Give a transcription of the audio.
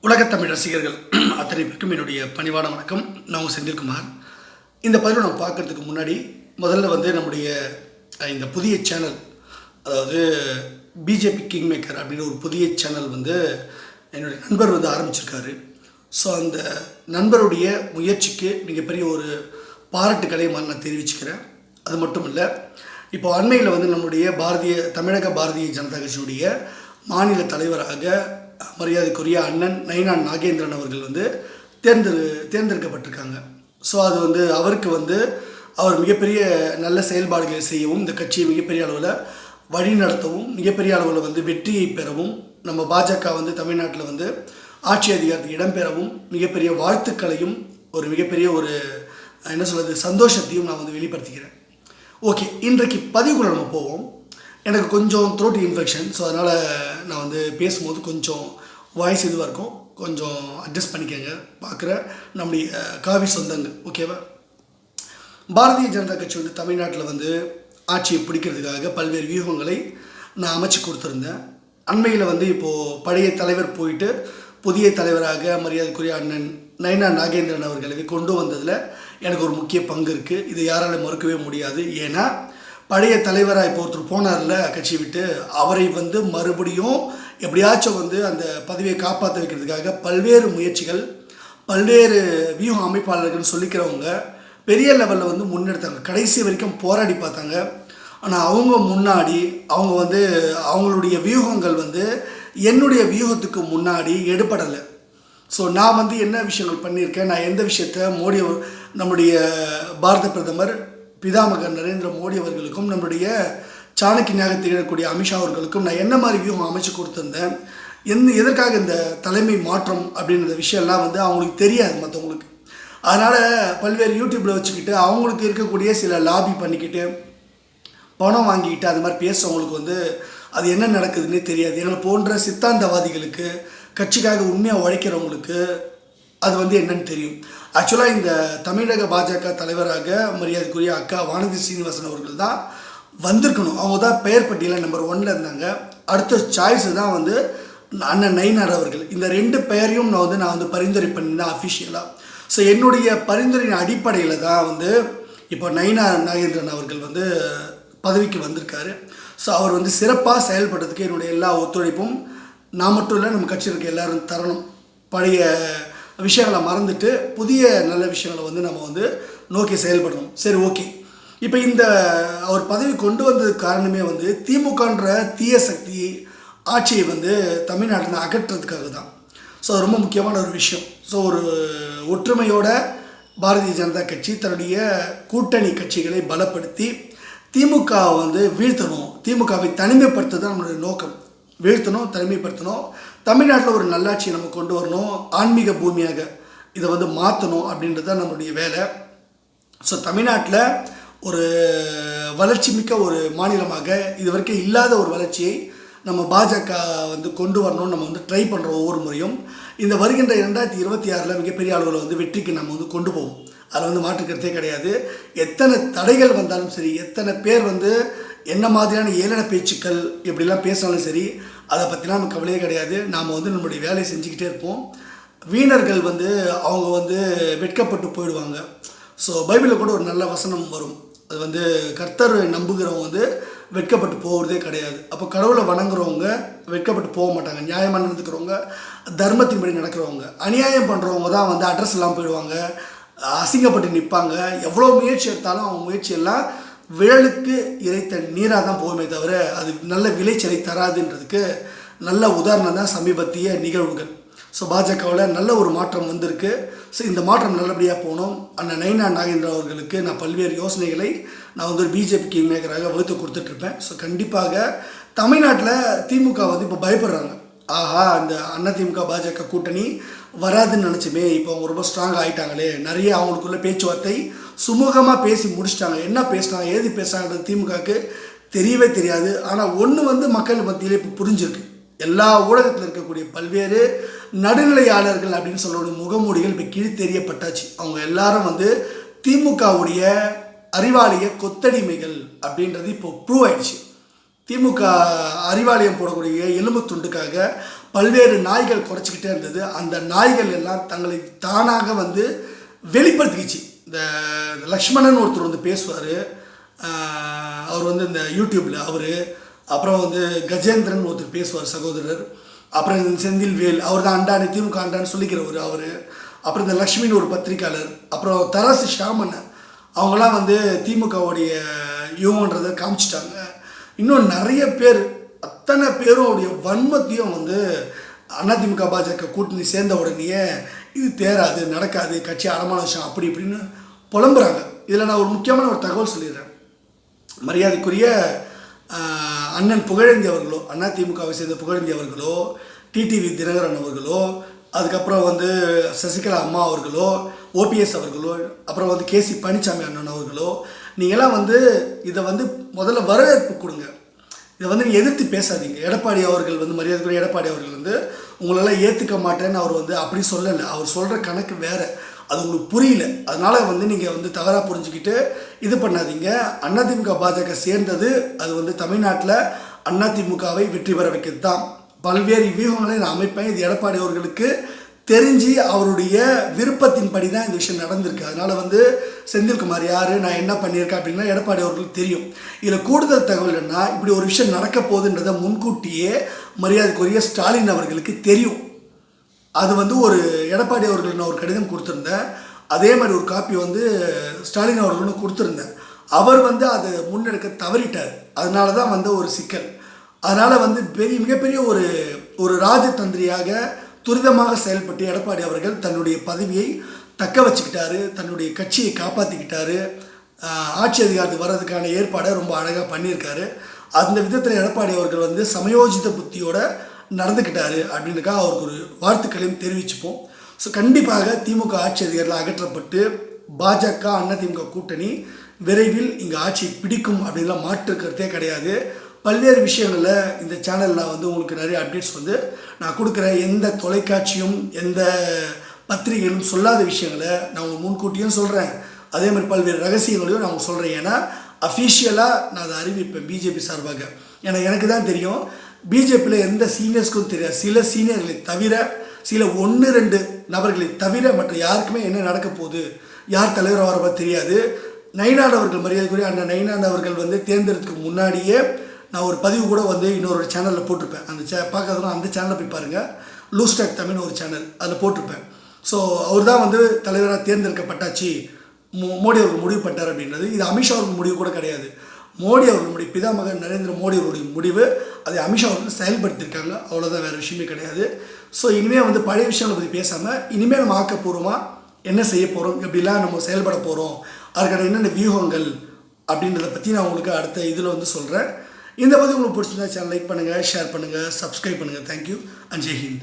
உலகத் தமிழ் ரசிகர்கள் அத்தனை பேருக்கும் என்னுடைய பணிவான வணக்கம். நான் உங்கள் செந்தில்குமார். இந்த பதிவை நம்ம பார்க்குறதுக்கு முன்னாடி முதல்ல நம்முடைய இந்த புதிய சேனல், அதாவது பிஜேபி கிங் மேக்கர் அப்படின்னு ஒரு புதிய சேனல் என்னுடைய நண்பர் ஆரம்பிச்சிருக்காரு. ஸோ அந்த நண்பருடைய முயற்சிக்கு மிகப்பெரிய ஒரு பாராட்டுக்களை நான் தெரிவிச்சுக்கிறேன். அது மட்டும் இல்லை, இப்போ அண்மையில் நம்முடைய தமிழக பாரதிய ஜனதா கட்சியினுடைய மாநில தலைவராக மரியாதைக்குரிய அண்ணன் நயினா நாகேந்திரன் அவர்கள் தேர்ந்தெடுக்கப்பட்டிருக்காங்க. ஸோ அது அவருக்கு அவர் மிகப்பெரிய நல்ல செயல்பாடுகளை செய்யவும், இந்த கட்சியை மிகப்பெரிய அளவில் வழி நடத்தவும், மிகப்பெரிய அளவில் வெற்றியை பெறவும், நம்ம பாஜக தமிழ்நாட்டில் ஆட்சி அதிகாரத்துக்கு இடம்பெறவும் மிகப்பெரிய வாழ்த்துக்களையும் மிகப்பெரிய சந்தோஷத்தையும் நான் வெளிப்படுத்திக்கிறேன். ஓகே, இன்றைக்கு பதிவுக்குள்ள நம்ம போவோம். எனக்கு கொஞ்சம் த்ரோட் இன்ஃபெக்ஷன், ஸோ அதனால் நான் பேசும்போது கொஞ்சம் வாய்ஸ் இதுவாக இருக்கும், கொஞ்சம் அட்ஜஸ்ட் பண்ணிக்கோங்க. பார்க்குற நம்முடைய காவி சொந்தங்கள், ஓகேவா? பாரதிய ஜனதா கட்சி தமிழ்நாட்டில் ஆட்சியை பிடிக்கிறதுக்காக பல்வேறு வியூகங்களை நான் அமைச்சு கொடுத்துருந்தேன். அண்மையில் இப்போது பழைய தலைவர் போயிட்டு புதிய தலைவராக மரியாதைக்குரிய அண்ணன் நயினா நாகேந்திரன் அவர்களை கொண்டு வந்ததில் எனக்கு ஒரு முக்கிய பங்கு இருக்குது. இதை யாராலும் மறுக்கவே முடியாது. ஏன்னா பழைய தலைவராக இப்போ ஒருத்தர் போனார்ல கட்சியை விட்டு, அவரை மறுபடியும் எப்படியாச்சும் அந்த பதவியை காப்பாற்ற வைக்கிறதுக்காக பல்வேறு முயற்சிகள், பல்வேறு வியூக அமைப்பாளர்கள் சொல்லிக்கிறவங்க பெரிய லெவலில் முன்னெடுத்தாங்க. கடைசி வரைக்கும் போராடி பார்த்தாங்க. ஆனால் அவங்க முன்னாடி அவங்களுடைய வியூகங்கள் என்னுடைய வியூகத்துக்கு முன்னாடி எடுபடலை. ஸோ நான் என்ன விஷயங்கள் பண்ணியிருக்கேன், நான் எந்த விஷயத்தை நம்முடைய பாரத பிரதமர் பிதாமகர் நரேந்திர மோடி அவர்களுக்கும் நம்முடைய சாணக்கியனாக திகழக்கூடிய அமித்ஷா அவர்களுக்கும் நான் என்ன மாதிரி வியூகம் அமைச்சு கொடுத்துருந்தேன், எதற்காக இந்த தலைமை மாற்றம் அப்படின்ற விஷயம்லாம் அவங்களுக்கு தெரியாது மற்றவங்களுக்கு. அதனால் பல்வேறு யூடியூப்பில் வச்சுக்கிட்டு அவங்களுக்கு இருக்கக்கூடிய சில லாபி பண்ணிக்கிட்டு பணம் வாங்கிக்கிட்டு அது மாதிரி பேசுகிறவங்களுக்கு அது என்ன நடக்குதுன்னே தெரியாது. எங்களை போன்ற சித்தாந்தவாதிகளுக்கு, கட்சிக்காக உண்மையாக உழைக்கிறவங்களுக்கு அது என்னன்னு தெரியும். ஆக்சுவலாக இந்த தமிழக பாஜக தலைவராக மரியாதைக்குரிய அக்கா வானதி சீனிவாசன் அவர்கள் தான் வந்திருக்கணும். அவங்க தான் பெயர் பட்டியலில் நம்பர் 1 இருந்தாங்க. அடுத்த சாய்ஸு தான் அண்ணன் நயினார் அவர்கள். இந்த 2 பெயரையும் நான் பரிந்துரை பண்ணியிருந்தேன் அஃபிஷியலாக. ஸோ என்னுடைய பரிந்துரையின் அடிப்படையில் தான் இப்போ நயினா நாகேந்திரன் அவர்கள் பதவிக்கு வந்திருக்காரு. ஸோ அவர் சிறப்பாக செயல்படுறதுக்கு என்னுடைய எல்லா ஒத்துழைப்பும் நான் மட்டும் இல்லை, நம்ம கட்சியில் இருக்க எல்லோரும் தரணும். பழைய விஷயங்களை மறந்துட்டு புதிய நல்ல விஷயங்களை நம்ம நோக்கி செயல்படணும். சரி, ஓகே. இப்போ இந்த அவர் பதவி கொண்டு வந்ததுக்கு காரணமே திமுகன்ற தீய சக்தி ஆட்சியை தமிழ்நாட்டில் அகற்றுறதுக்காக தான். ஸோ ரொம்ப முக்கியமான ஒரு விஷயம். ஸோ ஒரு ஒற்றுமையோட பாரதிய ஜனதா கட்சி தன்னுடைய கூட்டணி கட்சிகளை பலப்படுத்தி திமுகவை வீழ்த்தணும், திமுகவை தனிமைப்படுத்த தான் நம்மளுடைய நோக்கம். வீழ்த்தணும், தனிமைப்படுத்தணும், தமிழ்நாட்டில் ஒரு நல்லாட்சியை நம்ம கொண்டு வரணும், ஆன்மீக பூமியாக இதை மாற்றணும் அப்படின்றது தான் நம்மளுடைய வேலை. ஸோ தமிழ்நாட்டில் ஒரு வளர்ச்சி மிக்க ஒரு மாநிலமாக இது வரைக்கும் இல்லாத ஒரு வளர்ச்சியை நம்ம பாஜக கொண்டு வரணும்னு நம்ம ட்ரை பண்ணுற ஒவ்வொரு முறையும் இந்த வருகின்ற 2026 மிகப்பெரிய அளவில் வெற்றிக்கு நம்ம கொண்டு போவோம். அதில் மாற்றுக்கிறதே கிடையாது. எத்தனை தடைகள் வந்தாலும் சரி, எத்தனை பேர் என்ன மாதிரியான ஏளன பேச்சுக்கள் எப்படிலாம் பேசினாலும் சரி, அதை பற்றிலாம் நமக்கு கவலையே கிடையாது. நாம் நம்மளுடைய வேலையை செஞ்சுக்கிட்டே இருப்போம். வீணர்கள் அவங்க வெட்கப்பட்டு போயிடுவாங்க. ஸோ பைபிளில் கூட ஒரு நல்ல வசனம் வரும். அது கர்த்தர் நம்புகிறவங்க வெட்கப்பட்டு போகிறதே கிடையாது. அப்போ கடவுளை வணங்குறவங்க வெட்கப்பட்டு போக மாட்டாங்க. நியாயமாக நடந்துக்கிறவங்க, தர்மத்தின்படி நடக்கிறவங்க. அநியாயம் பண்ணுறவங்க தான் அட்ரஸ் இல்லாமல் போயிடுவாங்க, அசிங்கப்பட்டு நிற்பாங்க. எவ்வளோ முயற்சி எடுத்தாலும் அவங்க முயற்சியெல்லாம் விரலுக்கு இறைத்த நீராக தான் போகுமே தவிர அது நல்ல விளைச்சலை தராதுன்றதுக்கு நல்ல உதாரணம் தான் சமீபத்திய நிகழ்வுகள். ஸோ பாஜகவில் நல்ல ஒரு மாற்றம் வந்திருக்கு. ஸோ இந்த மாற்றம் நல்லபடியாக போகணும். அண்ணன் நயினா நாகேந்திரன் அவர்களுக்கு நான் பல்வேறு யோசனைகளை நான் ஒரு பிஜேபி கிங் மேக்கராக வகுத்து கொடுத்துட்ருப்பேன். ஸோ கண்டிப்பாக தமிழ்நாட்டில் திமுக இப்போ பயப்படுறாங்க. ஆஹா, அந்த அதிமுக பாஜக கூட்டணி வராதுன்னு நினச்சுமே, இப்போ அவங்க ரொம்ப ஸ்ட்ராங்காக ஆகிட்டாங்களே, நிறைய அவங்களுக்குள்ள பேச்சுவார்த்தை சுமூகமாக பேசி முடிச்சிட்டாங்க. என்ன பேசினாங்க, ஏது பேசுகிறாங்கிறது திமுகவுக்கு தெரியவே தெரியாது. ஆனால் ஒன்று மக்கள் மத்தியில் இப்போ புரிஞ்சிருக்கு. எல்லா ஊடகத்தில் இருக்கக்கூடிய பல்வேறு நடுநிலையாளர்கள் அப்படின்னு சொல்லக்கூடிய முகமூடிகள் இப்போ கிழித்தெறியப்பட்டாச்சு. அவங்க எல்லாரும் திமுகவுடைய அறிவாலய கொத்தடிமைகள் அப்படின்றது இப்போ ப்ரூவ் ஆயிடுச்சு. திமுக அறிவாலயம் போடக்கூடிய எலும்பு துண்டுக்காக பல்வேறு நாய்கள் குறைச்சிக்கிட்டே இருந்தது. அந்த நாய்கள் எல்லாம் தங்களை தானாக வந்து வெளிப்படுத்திக்கிச்சு. இந்த லக்ஷ்மணன் ஒருத்தர் வந்து பேசுவார், அவர் வந்து இந்த யூடியூப்பில் அவர், அப்புறம் வந்து கஜேந்திரன் ஒருத்தர் பேசுவார் சகோதரர், அப்புறம் இந்த செந்தில்வேல் அவர் தான் அண்டானி திமுக அண்டான்னு சொல்லிக்கிறவர் அவர், அப்புறம் இந்த லக்ஷ்மின்னு ஒரு பத்திரிக்கையாளர், அப்புறம் தராசு ஷாமன், அவங்களாம் வந்து திமுகவுடைய இவங்கன்றதை காமிச்சிட்டாங்க. இன்னும் நிறைய பேர், அத்தனை பேருடைய வன்மத்தையும் வந்து அதிமுக பாஜக கூட்டணி சேர்ந்த உடனேயே இது தேராது, நடக்காது, கட்சி அடமான விஷயம் அப்படி இப்படின்னு புலம்புறாங்க. இதில் நான் ஒரு முக்கியமான ஒரு தகவல் சொல்லிடுறேன். மரியாதைக்குரிய அண்ணன் புகழேந்தி அவர்களோ, அதிமுகவை சேர்ந்த புகழேந்தி அவர்களோ, டிடிவி தினகரன் அவர்களோ, அதுக்கப்புறம் வந்து சசிகலா அம்மா அவர்களோ, ஓபிஎஸ் அவர்களோ, அப்புறம் வந்து கேசி பழனிசாமி அண்ணன் அவர்களோ, நீங்களாம் வந்து இதை வந்து முதல்ல வரவேற்பு கொடுங்க. இதை வந்து நீங்கள் எதிர்த்து பேசாதீங்க. எடப்பாடி அவர்கள் வந்து மரியாதைக்குரிய எடப்பாடி அவர்கள் வந்து உங்களெல்லாம் ஏற்றுக்க மாட்டேன்னு அவர் வந்து அப்படி சொல்லலை. அவர் சொல்கிற கணக்கு வேறு, அது உங்களுக்கு புரியல. அதனால் வந்து நீங்கள் வந்து தவறாக புரிஞ்சுக்கிட்டு இது பண்ணாதீங்க. அதிமுக பாஜக சேர்ந்தது அது வந்து தமிழ்நாட்டில் அதிமுகவை வெற்றி பெற வைக்கிறது தான். பல்வேறு வியூகங்களை நான் அமைப்பேன். இது எடப்பாடி அவர்களுக்கு தெரிஞ்சு அவருடைய விருப்பத்தின்படி தான் இந்த விஷயம் நடந்திருக்கு. அதனால் வந்து செந்தில்குமார் யார், நான் என்ன பண்ணியிருக்கேன் அப்படின்னா எடப்பாடி அவர்களுக்கு தெரியும். இதில் கூடுதல் தகவல் என்னன்னா, இப்படி ஒரு விஷயம் நடக்க போகுதுன்றதை முன்கூட்டியே மரியாதைக்குரிய ஸ்டாலின் அவர்களுக்கு தெரியும். அது வந்து ஒரு எடப்பாடி அவர்கள் நான் ஒரு கடிதம் கொடுத்துருந்தேன், அதே மாதிரி ஒரு காப்பி வந்து ஸ்டாலின் அவர்களும் கொடுத்துருந்தேன். அவர் வந்து அதை முன்னெடுக்க தவறிட்டார். அதனால தான் வந்து ஒரு சிக்கல். அதனால் வந்து மிகப்பெரிய ஒரு ராஜதந்திரியாக துரிதமாக செயல்பட்டு எடப்பாடி அவர்கள் தன்னுடைய பதவியை தக்க வச்சுக்கிட்டாரு, தன்னுடைய கட்சியை காப்பாற்றிக்கிட்டாரு, ஆட்சி அதிகாரத்துக்கு வர்றதுக்கான ஏற்பாடை ரொம்ப அழகாக பண்ணியிருக்காரு. அந்த விதத்தில் எடப்பாடி அவர்கள் வந்து சமயோஜித புத்தியோடு நடந்துக்கிட்டாரு அப்படின்னுக்காக அவருக்கு ஒரு வாழ்த்துக்களையும் தெரிவிச்சுப்போம். ஸோ கண்டிப்பாக திமுக ஆட்சி அதிகாரிகள் அகற்றப்பட்டு பாஜக அதிமுக கூட்டணி விரைவில் இங்கே ஆட்சியை பிடிக்கும் அப்படின்லாம் மாற்று கருத்தே கிடையாது. பல்வேறு விஷயங்களில் இந்த சேனலில் வந்து உங்களுக்கு நிறைய அப்டேட்ஸ் வந்து நான் கொடுக்குறேன். எந்த தொலைக்காட்சியும் எந்த பத்திரிகைகளும் சொல்லாத விஷயங்களை நான் உங்களுக்கு முன்கூட்டியும் சொல்கிறேன். அதே மாதிரி பல்வேறு ரகசியங்களையும் நான் உங்களுக்கு சொல்கிறேன். ஏன்னா அஃபிஷியலாக நான் அதை அறிவிப்பேன் பிஜேபி சார்பாக. ஏன்னா எனக்கு தான் தெரியும், பிஜேபியில் எந்த சீனியர்ஸ்க்கும் தெரியாது. சில சீனியர்களை தவிர, சில 1-2 நபர்களை தவிர மற்ற யாருக்குமே என்ன நடக்க போகுது, யார் தலைவராக வரப்போ தெரியாது. நயினார் அவர்கள் மரியாதைக்குரிய அண்ணன் நயினார் அவர்கள் வந்து தேர்ந்தெடுத்துக்கு முன்னாடியே நான் ஒரு பதிவு கூட வந்து இன்னொரு சேனலில் போட்டிருப்பேன். அந்த பார்க்காதவங்க அந்த சேனலில் போய் பாருங்கள், லூஸ்டாக் தமிழ்னு ஒரு சேனல், அதில் போட்டிருப்பேன். ஸோ அவர் தான் வந்து தலைவராக தேர்ந்தெடுக்கப்பட்டாச்சு, மோடி அவர்கள் முடிவு பண்ணிட்டார் அப்படின்றது. இது அமித்ஷா அவர்கள் முடிவு கூட கிடையாது. மோடி அவர்கள் முடிவு, பிதாமகன் நரேந்திர மோடி அவருடைய முடிவு. அதை அமித்ஷா அவர்கள் செயல்படுத்தியிருக்காங்க, அவ்வளோதான், வேறு விஷயமே கிடையாது. ஸோ இனிமேல் வந்து பழைய விஷயங்களை பற்றி பேசாமல் இனிமேல் நம்ம ஆக்கப்பூர்வமாக என்ன செய்ய போகிறோம், எப்படிலாம் நம்ம செயல்பட போகிறோம், அதுக்கான என்னென்ன வியூகங்கள் அப்படின்றத பற்றி நான் உங்களுக்கு அடுத்த இதில் வந்து சொல்கிறேன். இந்த பதிவு உங்களுக்கு பிடிச்சிருந்தா சேனல் லைக் பண்ணுங்கள், ஷேர் பண்ணுங்கள், சப்ஸ்கிரைப் பண்ணுங்கள். Thank you and Jai Hind.